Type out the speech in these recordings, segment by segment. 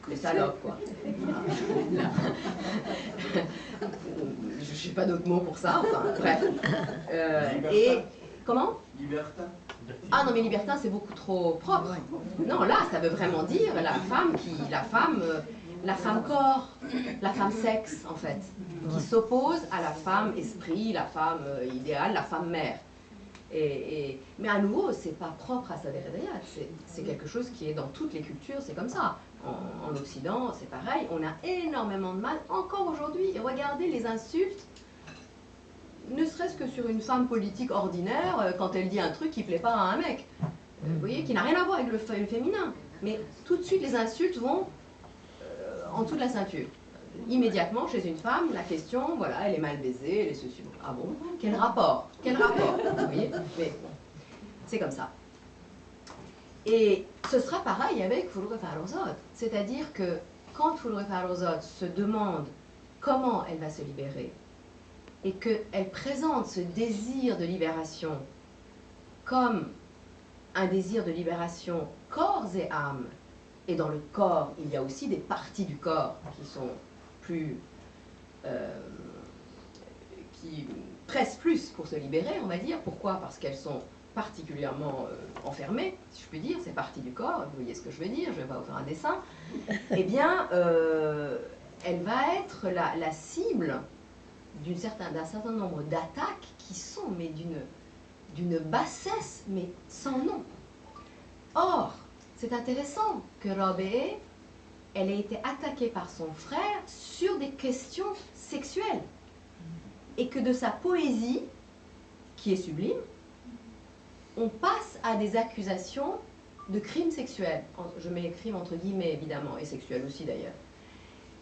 Les salopes, quoi. Je n'ai pas d'autre mot pour ça, enfin, bref. Et comment? Libertin. Ah non, mais libertin, c'est beaucoup trop propre. Non, là, ça veut vraiment dire la femme corps, la femme sexe, en fait, qui s'oppose à la femme esprit, la femme idéale, la femme mère. Mais à nouveau, c'est pas propre à Sader Hedayat, c'est quelque chose qui est dans toutes les cultures, c'est comme ça. En Occident, c'est pareil, on a énormément de mal, encore aujourd'hui. Et regardez les insultes, ne serait-ce que sur une femme politique ordinaire, quand elle dit un truc qui ne plaît pas à un mec, vous voyez, qui n'a rien à voir avec le féminin. Mais tout de suite, les insultes vont en dessous de la ceinture. Immédiatement, chez une femme, la question, voilà, elle est mal baisée, elle est ceci. Ah bon? Quel rapport? Quel rapport? Vous voyez? Mais bon, c'est comme ça. Et ce sera pareil avec Foulour et Farrozot. C'est-à-dire que quand Foulour et Farrozot se demande comment elle va se libérer, et qu'elle présente ce désir de libération comme un désir de libération corps et âme, et dans le corps, il y a aussi des parties du corps qui sont plus... qui pressent plus pour se libérer, on va dire. Pourquoi? Parce qu'elles sont particulièrement enfermées, si je puis dire, ces parties du corps, vous voyez ce que je veux dire, je ne vais pas vous faire un dessin, eh bien, elle va être la cible d'un certain nombre d'attaques qui sont mais d'une bassesse, mais sans nom. Or, c'est intéressant que Rabé, elle ait été attaquée par son frère sur des questions sexuelles, et que de sa poésie, qui est sublime, on passe à des accusations de crimes sexuels. Je mets les crimes entre guillemets, évidemment, et sexuels aussi d'ailleurs.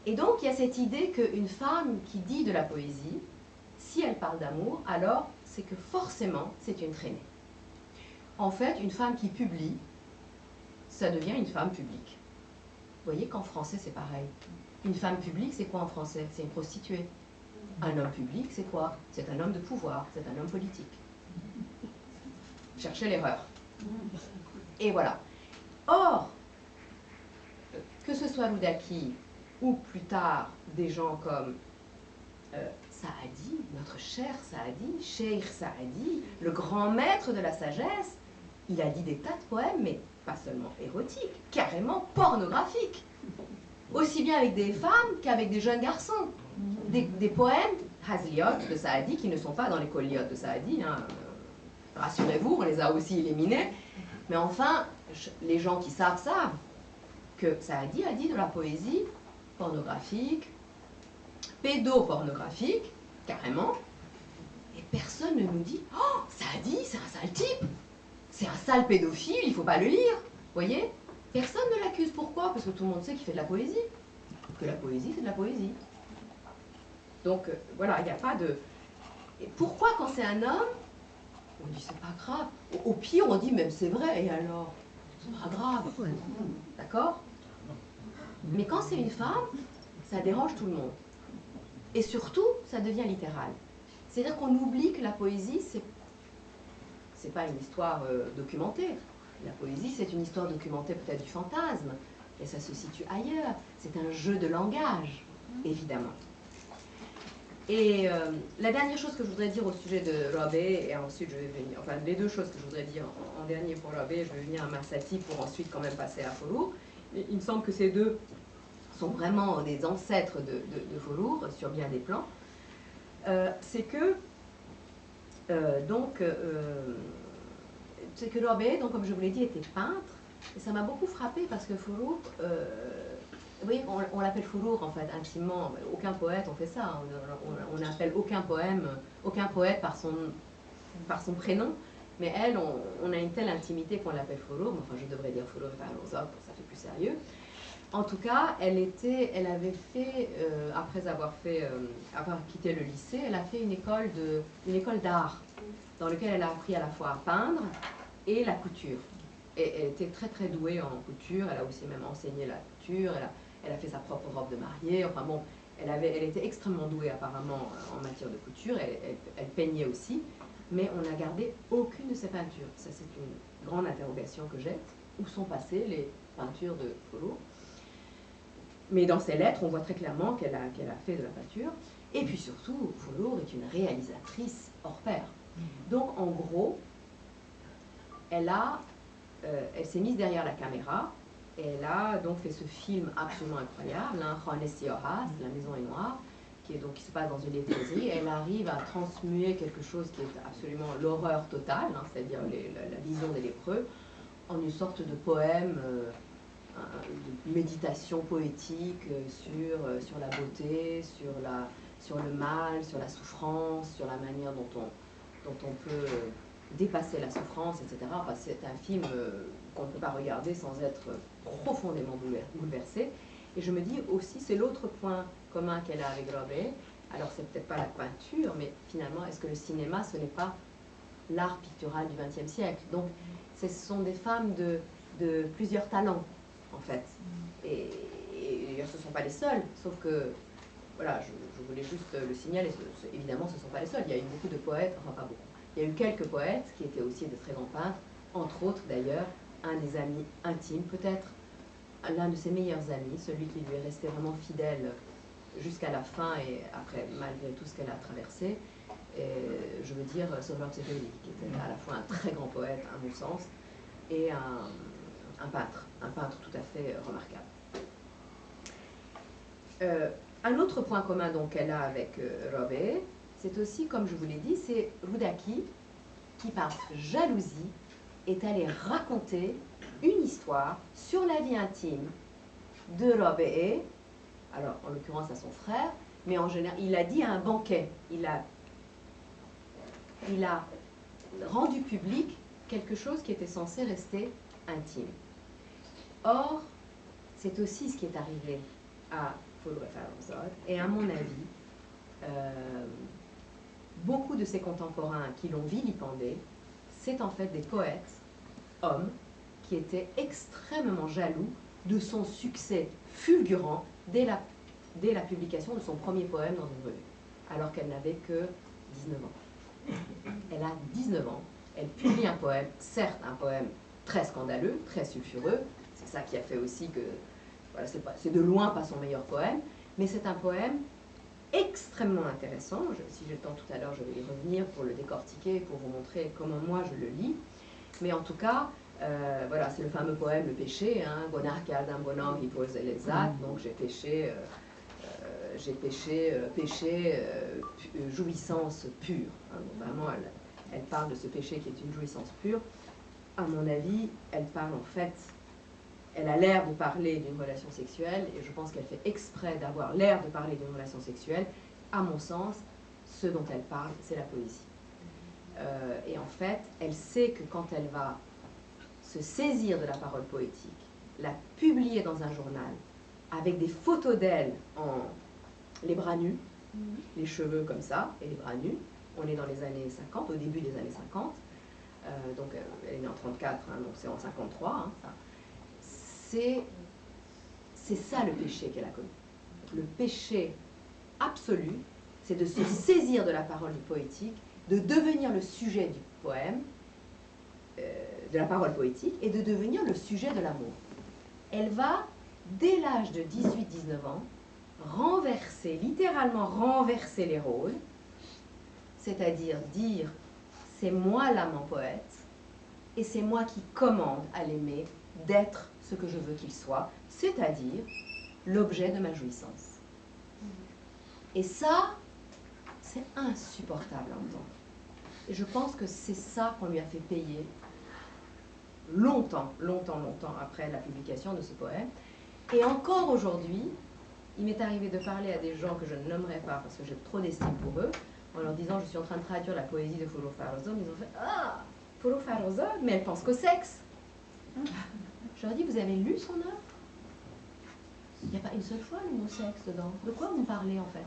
Et donc, il y a cette idée qu'une femme qui dit de la poésie, si elle parle d'amour, alors c'est que forcément, c'est une traînée. En fait, une femme qui publie, ça devient une femme publique. Vous voyez qu'en français, c'est pareil. Une femme publique, c'est quoi en français? C'est une prostituée. Un homme public, c'est quoi? C'est un homme de pouvoir, c'est un homme politique. Cherchez l'erreur. Et voilà. Or, que ce soit Roudaki ou plus tard des gens comme Saadi, notre cher Saadi, Cheikh Saadi, le grand maître de la sagesse, il a dit des tas de poèmes, mais pas seulement érotiques, carrément pornographiques. Aussi bien avec des femmes qu'avec des jeunes garçons. Des poèmes, Hazliot de Saadi, qui ne sont pas dans les colliot de Saadi, hein, rassurez-vous, on les a aussi éliminés. Mais enfin, les gens qui savent que Saadi a dit de la poésie pornographique, pédopornographique, carrément, et personne ne nous dit « Oh, Saadi, c'est un sale type, c'est un sale pédophile, il ne faut pas le lire !» Vous voyez? Personne ne l'accuse. Pourquoi? Parce que tout le monde sait qu'il fait de la poésie. Que la poésie, c'est de la poésie. Donc, voilà, il n'y a pas de... Et pourquoi, quand c'est un homme, on dit c'est pas grave. Au pire, on dit même c'est vrai, et alors? C'est pas grave. D'accord? Mais quand c'est une femme, ça dérange tout le monde. Et surtout, ça devient littéral. C'est-à-dire qu'on oublie que la poésie, c'est pas une histoire documentée. La poésie, c'est une histoire documentée peut-être du fantasme, et ça se situe ailleurs. C'est un jeu de langage, évidemment. Et la dernière chose que je voudrais dire au sujet de Rabé, et ensuite je vais venir, enfin les deux choses que je voudrais dire en dernier pour Rabé, je vais venir à Marsati pour ensuite quand même passer à Foulour. Il me semble que ces deux sont vraiment des ancêtres de Foulour sur bien des plans. C'est que c'est que Rabé, donc comme je vous l'ai dit, était peintre, et ça m'a beaucoup frappé parce que Foulour, vous voyez, on l'appelle Foulour en fait, intimement. Aucun poète, on fait ça. On n'appelle aucun poète par son prénom. Mais elle, on a une telle intimité qu'on l'appelle Foulour. Enfin, je devrais dire Foulour et Farrozot, ça fait plus sérieux. En tout cas, elle avait fait, après avoir quitté le lycée, elle a fait une école d'art, dans laquelle elle a appris à la fois à peindre et la couture. Et elle était très très douée en couture. Elle a aussi même enseigné la couture. Elle a fait sa propre robe de mariée. Enfin bon, elle était extrêmement douée apparemment en matière de couture. Elle peignait aussi. Mais on n'a gardé aucune de ses peintures. Ça, c'est une grande interrogation que j'ai. Où sont passées les peintures de Foulour? Mais dans ses lettres, on voit très clairement qu'elle a fait de la peinture. Et puis surtout, Fullur est une réalisatrice hors pair. Donc en gros, elle s'est mise derrière la caméra et elle a donc fait ce film absolument incroyable, hein, Johannes La Maison est noire, qui se passe dans une léproserie. Elle arrive à transmuer quelque chose qui est absolument l'horreur totale, hein, c'est-à-dire la vision des lépreux, en une sorte de poème, de méditation poétique sur la beauté, sur le mal, sur la souffrance, sur la manière dont on peut dépasser la souffrance, etc. Enfin, c'est un film qu'on ne peut pas regarder sans être profondément bouleversé. Et je me dis aussi, c'est l'autre point commun qu'elle a avec Robert. Alors, c'est peut-être pas la peinture, mais finalement, est-ce que le cinéma, ce n'est pas l'art pictural du XXe siècle? Donc, ce sont des femmes de plusieurs talents, en fait. Et ce ne sont pas les seules, sauf que, voilà, je voulais juste le signaler, évidemment, ce ne sont pas les seuls. Il y a eu beaucoup de poètes, enfin pas beaucoup. Il y a eu quelques poètes qui étaient aussi de très grands peintres, entre autres d'ailleurs, un des amis intimes, peut-être l'un de ses meilleurs amis, celui qui lui est resté vraiment fidèle jusqu'à la fin et après, malgré tout ce qu'elle a traversé, je veux dire Solveig Sebeli, qui était à la fois un très grand poète, à mon sens, et un peintre tout à fait remarquable. Un autre point commun donc qu'elle a avec Robert, c'est aussi, comme je vous l'ai dit, c'est Rudaki qui, par jalousie, est allé raconter une histoire sur la vie intime de Robert, alors en l'occurrence à son frère, mais en général, il l'a dit à un banquet. Il a rendu public quelque chose qui était censé rester intime. Or, c'est aussi ce qui est arrivé à Fullur Farrokhzad, et à mon avis, beaucoup de ses contemporains qui l'ont vilipendé, c'est en fait des poètes, hommes, qui étaient extrêmement jaloux de son succès fulgurant dès la publication de son premier poème dans une revue, alors qu'elle n'avait que 19 ans. Elle a 19 ans, elle publie un poème, certes un poème très scandaleux, très sulfureux, c'est ça qui a fait aussi que, voilà, c'est de loin pas son meilleur poème, mais c'est un poème extrêmement intéressant. Si j'ai le temps tout à l'heure, je vais y revenir pour le décortiquer, pour vous montrer comment moi je le lis. Mais en tout cas, voilà, c'est le fameux poème Le péché, hein, Gunnar Kaldam Gunnar Hipos Elezat, donc j'ai péché, jouissance pure. Hein, donc vraiment, elle parle de ce péché qui est une jouissance pure. À mon avis, elle parle en fait, elle a l'air de parler d'une relation sexuelle, et je pense qu'elle fait exprès d'avoir l'air de parler d'une relation sexuelle. À mon sens, ce dont elle parle, c'est la poésie. Et en fait, elle sait que quand elle va se saisir de la parole poétique, la publier dans un journal, avec des photos d'elle en les bras nus, les cheveux comme ça, et les bras nus, on est dans les années 50, au début des années 50, donc elle est née en 34, hein, donc c'est en 53, hein, ça. C'est ça le péché qu'elle a commis. Le péché absolu, c'est de se saisir de la parole poétique, de devenir le sujet du poème, de la parole poétique, et de devenir le sujet de l'amour. Elle va, dès l'âge de 18-19 ans, littéralement renverser les rôles, c'est-à-dire dire « c'est moi l'amant poète, et c'est moi qui commande à l'aimer d'être ce que je veux qu'il soit, c'est-à-dire l'objet de ma jouissance. » Et ça, c'est insupportable à entendre. Et je pense que c'est ça qu'on lui a fait payer longtemps après la publication de ce poème. Et encore aujourd'hui, il m'est arrivé de parler à des gens que je ne nommerai pas parce que j'ai trop d'estime pour eux, en leur disant je suis en train de traduire la poésie de Fullur Farrokhzad. Ils ont fait « Ah, Fullur Farrokhzad, mais elle pense qu'au sexe !» Je leur dis, vous avez lu son œuvre? Il n'y a pas une seule fois le mot sexe dedans. De quoi vous me parlez en fait?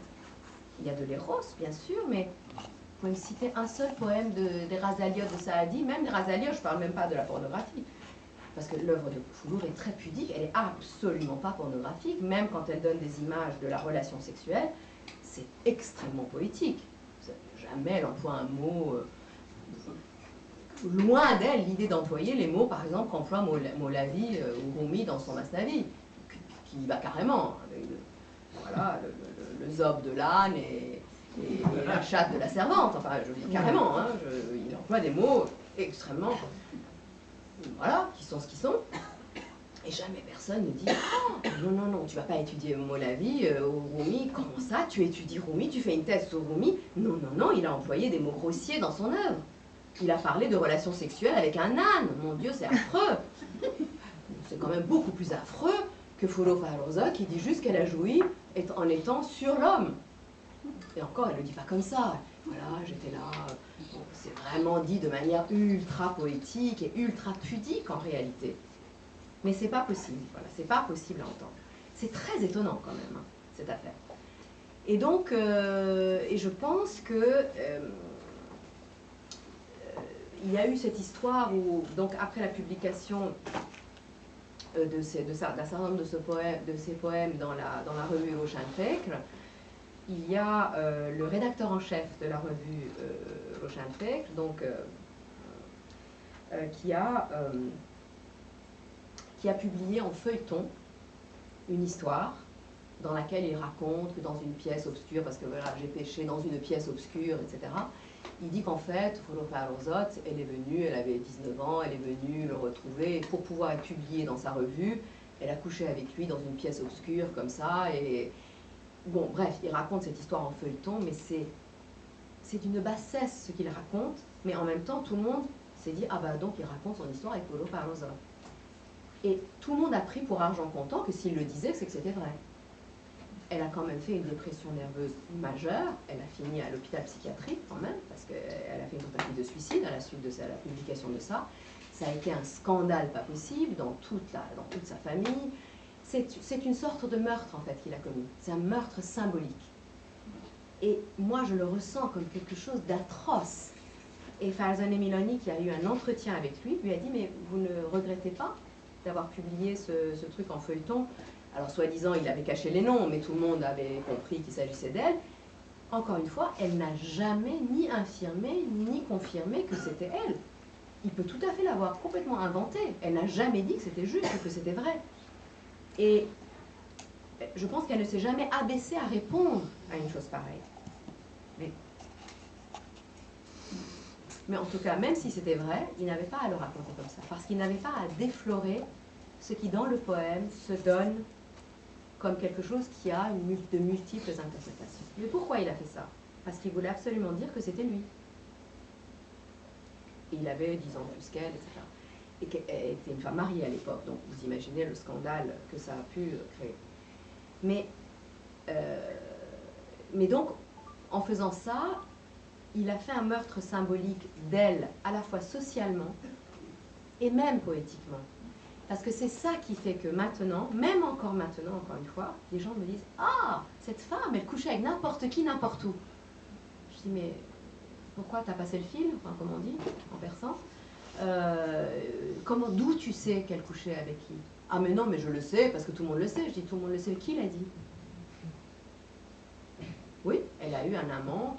Il y a de l'éros, bien sûr, mais vous pouvez me citer un seul poème des Razaliot de Saadi, même des Razaliot, je ne parle même pas de la pornographie. Parce que l'œuvre de Fullur est très pudique, elle n'est absolument pas pornographique, même quand elle donne des images de la relation sexuelle, c'est extrêmement poétique. Jamais elle emploie un mot... loin d'elle l'idée d'employer les mots, par exemple, qu'emploie Molavi ou Rumi dans son Masnavi, qui va carrément, voilà, le zob de l'âne et la chatte de la servante, enfin, je dis carrément, hein, il emploie des mots extrêmement, voilà, qui sont ce qu'ils sont. Et jamais personne ne dit oh, non, non, non, tu vas pas étudier Molavi au Rumi, comment ça, tu étudies Rumi, tu fais une thèse sur Rumi. Non, non, non, il a employé des mots grossiers dans son œuvre. Il a parlé de relations sexuelles avec un âne. Mon Dieu, c'est affreux. C'est quand même beaucoup plus affreux que Folo Faroza qui dit juste qu'elle a joui en étant sur l'homme. Et encore, elle ne le dit pas comme ça. Voilà, j'étais là. Bon, c'est vraiment dit de manière ultra poétique et ultra pudique en réalité. Mais c'est pas possible, voilà, c'est pas possible à entendre. C'est très étonnant quand même, hein, cette affaire. Et donc, et je pense que il y a eu cette histoire où, donc après la publication d'un certain nombre de ces poèmes dans la revue Roschanfekl, il y a le rédacteur en chef de la revue Roschanfekl, donc qui a publié en feuilleton une histoire dans laquelle il raconte que dans une pièce obscure, parce que voilà, j'ai pêché dans une pièce obscure, etc., il dit qu'en fait, Folo Farouzot, elle est venue, elle avait 19 ans, elle est venue le retrouver, et pour pouvoir être publiée dans sa revue, elle a couché avec lui dans une pièce obscure, comme ça, et bon, bref, il raconte cette histoire en feuilleton, mais c'est d'une bassesse ce qu'il raconte, mais en même temps, tout le monde s'est dit, ah bah donc il raconte son histoire avec Folo Farouzot. Et tout le monde a pris pour argent comptant que s'il le disait, c'est que c'était vrai. Elle a quand même fait une dépression nerveuse majeure, elle a fini à l'hôpital psychiatrique quand même, parce qu'elle a fait une tentative de suicide à la suite de la publication de ça. Ça a été un scandale pas possible dans toute sa famille. C'est une sorte de meurtre en fait qu'il a commis, c'est un meurtre symbolique. Et moi je le ressens comme quelque chose d'atroce. Et Farzaneh Milani, qui a eu un entretien avec lui a dit, mais vous ne regrettez pas d'avoir publié ce truc en feuilleton? Alors, soi-disant, il avait caché les noms, mais tout le monde avait compris qu'il s'agissait d'elle. Encore une fois, elle n'a jamais ni infirmé, ni confirmé que c'était elle. Il peut tout à fait l'avoir complètement inventé. Elle n'a jamais dit que c'était juste ou que c'était vrai. Et je pense qu'elle ne s'est jamais abaissée à répondre à une chose pareille. Mais en tout cas, même si c'était vrai, il n'avait pas à le raconter comme ça, parce qu'il n'avait pas à déflorer ce qui, dans le poème, se donne comme quelque chose qui a de multiples interprétations. Mais pourquoi il a fait ça? Parce qu'il voulait absolument dire que c'était lui. Et il avait 10 ans plus qu'elle, etc. Et qu'elle était une femme mariée à l'époque, donc vous imaginez le scandale que ça a pu créer. Mais donc, en faisant ça, il a fait un meurtre symbolique d'elle, à la fois socialement et même poétiquement. Parce que c'est ça qui fait que maintenant, même encore maintenant, encore une fois, les gens me disent « Ah, cette femme, elle couchait avec n'importe qui, n'importe où. » Je dis « Mais pourquoi t'as passé le fil ?» Enfin, comme on dit, en persan. D'où tu sais qu'elle couchait avec qui? Ah mais non, mais je le sais, parce que tout le monde le sait. Je dis « Tout le monde le sait, qui l'a dit ?» Oui, elle a eu un amant,